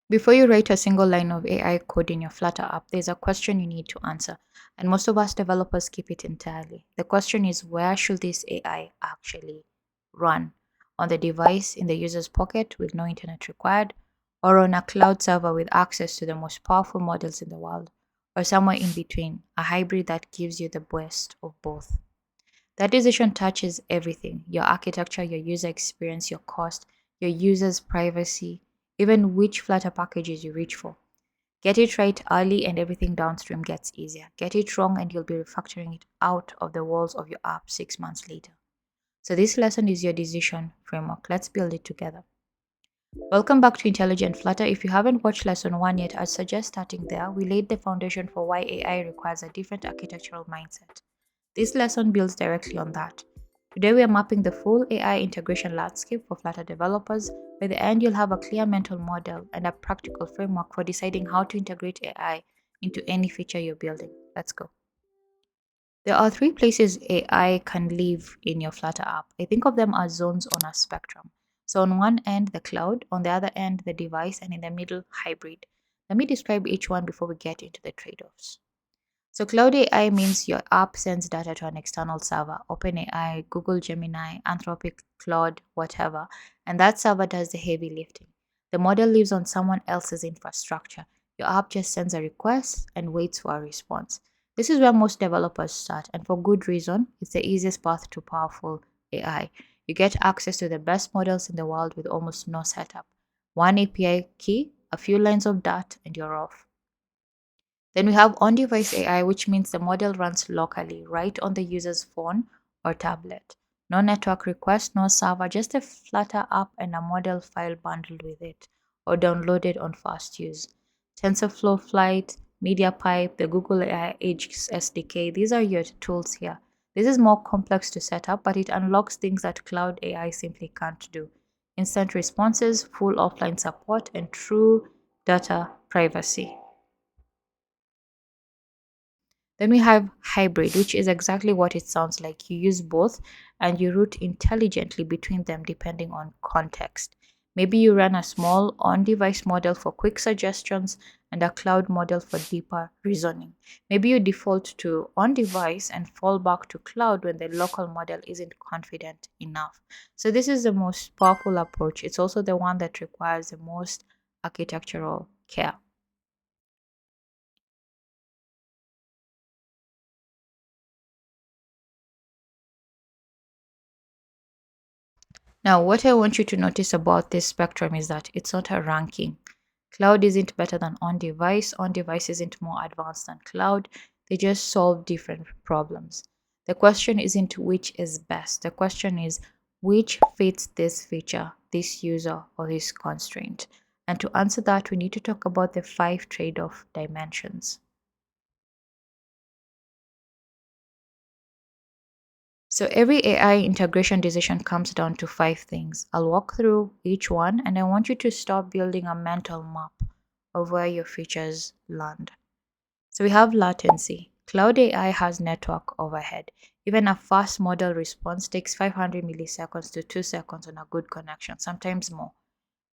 Before you write a single line of AI code in your Flutter app, there's a question you need to answer, and most of us developers skip it entirely. The question is, where should this AI actually run? On the device in the user's pocket with no internet required, or on a cloud server with access to the most powerful models in the world, or somewhere in between, a hybrid that gives you the best of both? That decision touches everything: your architecture, your user experience, your cost, your users' privacy, even which Flutter packages you reach for. Get it right early and everything downstream gets easier. Get it wrong and you'll be refactoring it out of the walls of your app 6 months later. So, this lesson is your decision framework. Let's build it together. Welcome back to Intelligent Flutter. If you haven't watched lesson 1 yet, I'd suggest starting there. We laid the foundation for why AI requires a different architectural mindset. This lesson builds directly on that. Today we are mapping the full AI integration landscape for Flutter developers. By the end, you'll have a clear mental model and a practical framework for deciding how to integrate AI into any feature you're building. Let's go. There are three places AI can live in your Flutter app. I think of them as zones on a spectrum. So, on one end, the cloud, on the other end, the device, and in the middle, hybrid. Let me describe each one before we get into the trade offs. So Cloud AI means your app sends data to an external server, OpenAI, Google Gemini, Anthropic, Claude, whatever, and that server does the heavy lifting. The model lives on someone else's infrastructure. Your app just sends a request and waits for a response. This is where most developers start, and for good reason. It's the easiest path to powerful AI. You get access to the best models in the world with almost no setup. One API key, a few lines of data, and you're off. Then we have on device AI, which means the model runs locally, right on the user's phone or tablet. No network request, no server, just a Flutter app and a model file bundled with it or downloaded on fast use. TensorFlow Flight, MediaPipe, the Google AI Edge SDK, these are your tools here. This is more complex to set up, but it unlocks things that cloud AI simply can't do: instant responses, full offline support, and true data privacy. Then we have hybrid, which is exactly what it sounds like. You use both and you route intelligently between them depending on context. Maybe you run a small on device model for quick suggestions and a cloud model for deeper reasoning. Maybe you default to on device and fall back to cloud when the local model isn't confident enough. So, this is the most powerful approach. It's also the one that requires the most architectural care. Now, what I want you to notice about this spectrum is that it's not a ranking. Cloud isn't better than on device isn't more advanced than cloud. They just solve different problems. The question isn't which is best, the question is which fits this feature, this user, or this constraint. And to answer that, we need to talk about the five trade off dimensions. So every AI integration decision comes down to five things. I'll walk through each one and I want you to start building a mental map of where your features land. So we have latency. Cloud AI has network overhead. Even a fast model response takes 500 milliseconds to 2 seconds on a good connection, sometimes more.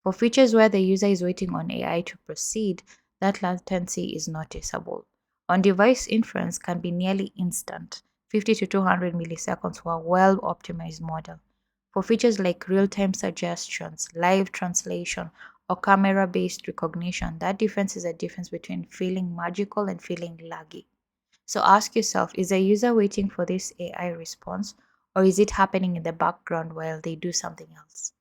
For features where the user is waiting on AI to proceed, that latency is noticeable. On device inference can be nearly instant, 50 to 200 milliseconds for a well optimized model. For features like real time suggestions, live translation, or camera based recognition, that difference is a difference between feeling magical and feeling laggy. So ask yourself, is a user waiting for this AI response, or is it happening in the background while they do something else?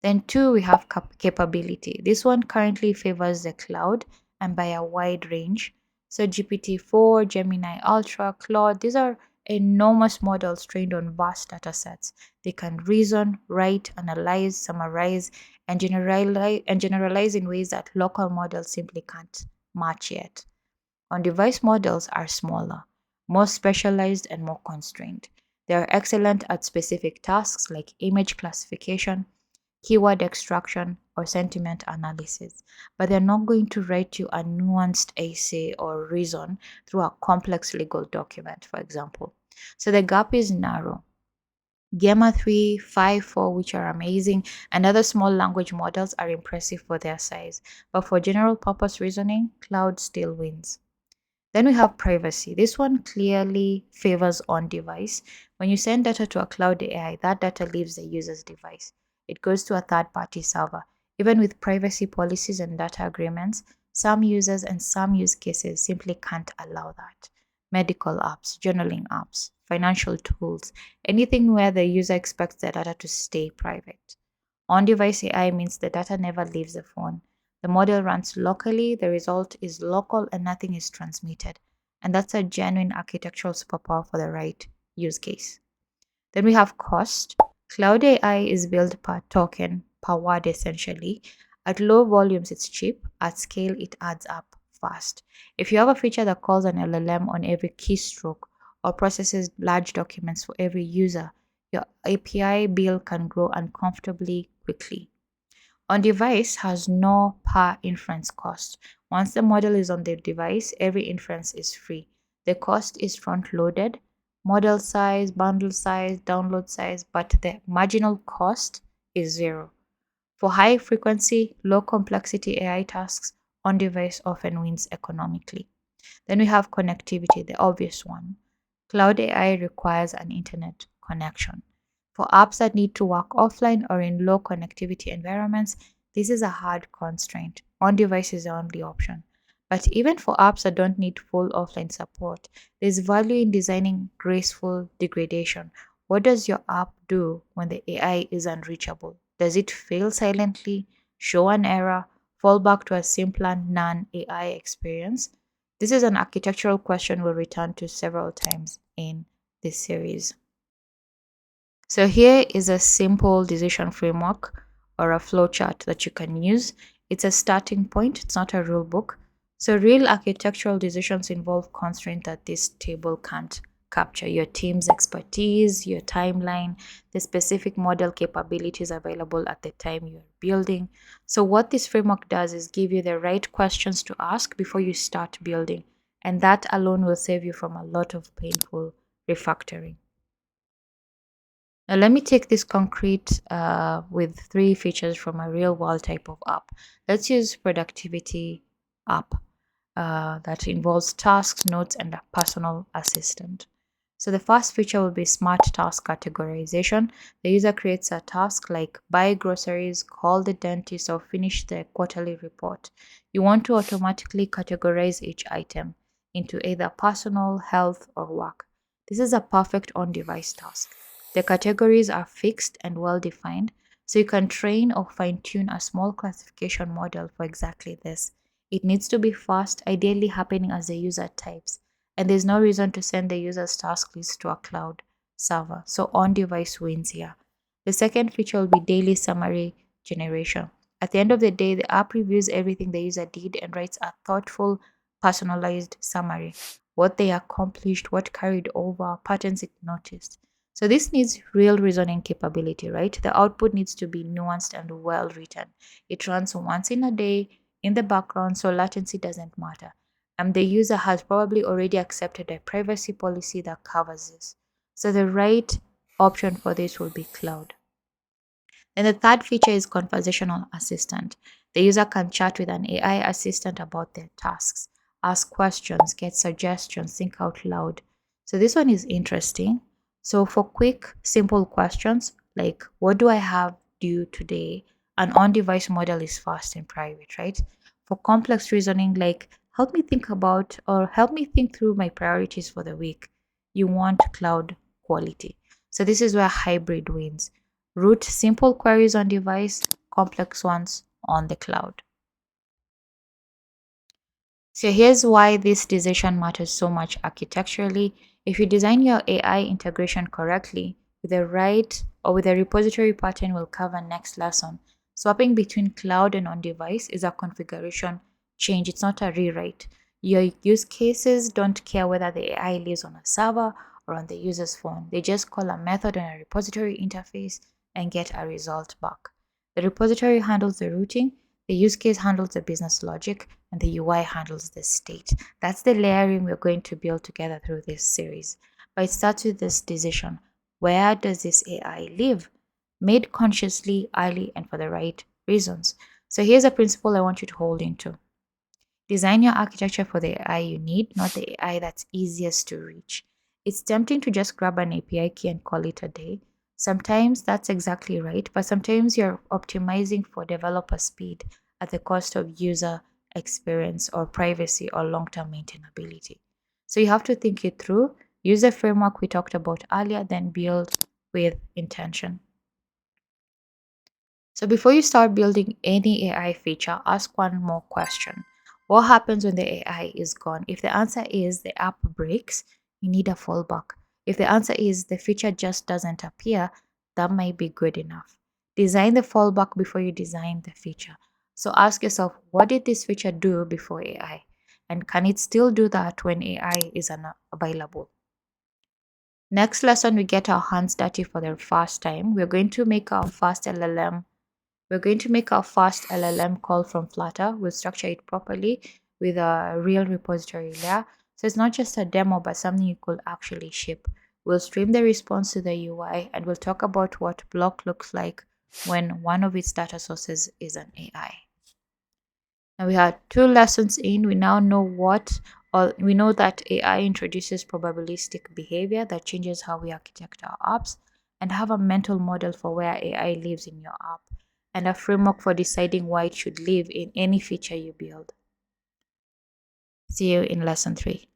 Then two, we have capability. This one currently favors the cloud and by a wide range. So GPT-4, Gemini Ultra, Claude, these are enormous models trained on vast data sets. They can reason, write, analyze, summarize, and generalize in ways that local models simply can't match yet. On device models are smaller, more specialized, and more constrained. They are excellent at specific tasks like image classification, keyword extraction, or sentiment analysis, but they're not going to write you a nuanced essay or reason through a complex legal document, for example. So the gap is narrow. Gamma 3, 5, 4, which are amazing, and other small language models are impressive for their size. But for general purpose reasoning, cloud still wins. Then we have privacy. This one clearly favors on device. When you send data to a cloud AI, that data leaves the user's device. It goes to a third party server. Even with privacy policies and data agreements, some users and some use cases simply can't allow that. Medical apps, journaling apps, financial tools, anything where the user expects the data to stay private. On device AI means the data never leaves the phone. The model runs locally, the result is local, and nothing is transmitted. And that's a genuine architectural superpower for the right use case. Then we have cost. Cloud AI is built per token, per word essentially. At low volumes, it's cheap. At scale, it adds up fast. If you have a feature that calls an LLM on every keystroke or processes large documents for every user, your API bill can grow uncomfortably quickly. On device has no per inference cost. Once the model is on the device, every inference is free. The cost is front loaded, model size, bundle size, download size, but the marginal cost is zero. For high frequency, low complexity AI tasks, on device often wins economically. Then we have connectivity, the obvious one. Cloud AI requires an internet connection. For apps that need to work offline or in low connectivity environments, this is a hard constraint. On device is the only option. But even for apps that don't need full offline support, there's value in designing graceful degradation. What does your app do when the AI is unreachable? Does it fail silently, show an error, fall back to a simpler non AI experience? This is an architectural question we'll return to several times in this series. So here is a simple decision framework or a flowchart that you can use. It's a starting point, it's not a rule book. So real architectural decisions involve constraints that this table can't capture: your team's expertise, your timeline, the specific model capabilities available at the time you're building. So what this framework does is give you the right questions to ask before you start building. And that alone will save you from a lot of painful refactoring. Now, let me take this concrete with three features from a real world type of app. Let's use productivity app that involves tasks, notes, and a personal assistant. So the first feature will be smart task categorization. The user creates a task like buy groceries, call the dentist, or finish the quarterly report. You want to automatically categorize each item into either personal, health, or work. This is a perfect on device task. The categories are fixed and well defined, so you can train or fine tune a small classification model for exactly this. It needs to be fast, ideally happening as the user types, and there's no reason to send the user's task list to a cloud server. So on device wins here. The second feature will be daily summary generation. At the end of the day, the app reviews everything the user did and writes a thoughtful, personalized summary: what they accomplished, what carried over, patterns it noticed. So this needs real reasoning capability, right? The output needs to be nuanced and well written. It runs once in a day in the background, so latency doesn't matter. And the user has probably already accepted a privacy policy that covers this. So the right option for this will be cloud. Then the third feature is conversational assistant. The user can chat with an AI assistant about their tasks, ask questions, get suggestions, think out loud. So this one is interesting. So for quick, simple questions like what do I have due today, an on-device model is fast and private, right? For complex reasoning like help me think about or help me think through my priorities for the week, you want cloud quality. So this is where hybrid wins. Route simple queries on device, complex ones on the cloud. So here's why this decision matters so much architecturally. If you design your AI integration correctly, with the right or with a repository pattern we'll cover next lesson, swapping between cloud and on device is a configuration change. It's not a rewrite. Your use cases don't care whether the AI lives on a server or on the user's phone. They just call a method on a repository interface and get a result back. The repository handles the routing, the use case handles the business logic, and the UI handles the state. That's the layering we're going to build together through this series. But it starts with this decision. where does this AI live? Made consciously, early, and for the right reasons. So here's a principle I want you to hold into. Design your architecture for the AI you need, not the AI that's easiest to reach. It's tempting to just grab an API key and call it a day. Sometimes that's exactly right, but sometimes you're optimizing for developer speed at the cost of user experience or privacy or long term maintainability. So you have to think it through, use the framework we talked about earlier, then build with intention. So before you start building any AI feature, ask one more question. What happens when the AI is gone? If the answer is the app breaks, you need a fallback. If the answer is the feature just doesn't appear, that might be good enough. Design the fallback before you design the feature. So ask yourself, what did this feature do before AI? And can it still do that when AI is unavailable? Next lesson, we get our hands dirty for the first time. We're going to make our first LLM call from Flutter. We'll structure it properly with a real repository layer. So it's not just a demo, but something you could actually ship. We'll stream the response to the UI and we'll talk about what block looks like when one of its data sources is an AI. Now we had two lessons in. We now know or we know that AI introduces probabilistic behavior that changes how we architect our apps, and have a mental model for where AI lives in your app, and a framework for deciding why it should live in any feature you build. See you in lesson 3.